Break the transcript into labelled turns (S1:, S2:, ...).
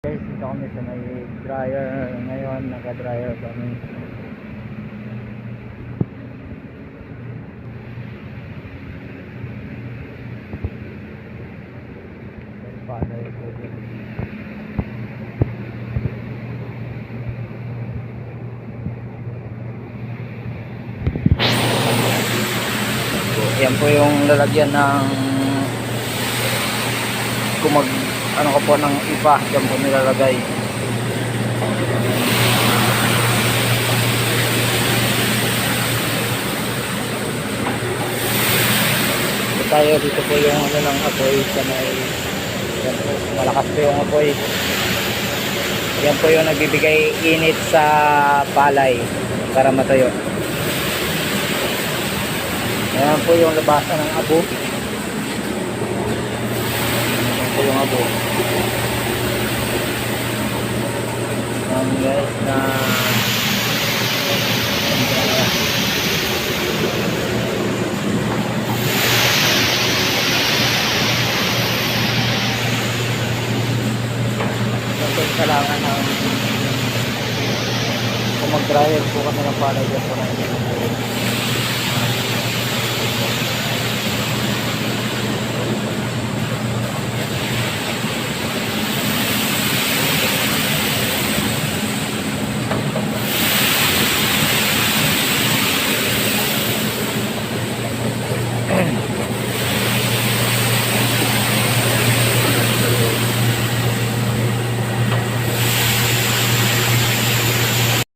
S1: Guys, dito kami sa may dryer ngayon, naka-dryer kami. Paano ito? Yan po yung lalagyan ng kumag ano ko po ng iba, yan po nilalagay. Tayo dito po yung ano ng apoy sa may yan po, malakas po yung apoy. Yan po yung nagbibigay init sa palay para matayo. Yan po yung labasan ng abo. Yan po yung abo. Yan guys na kailangan ng kung mag-dryer po kasi ng palay dyan po na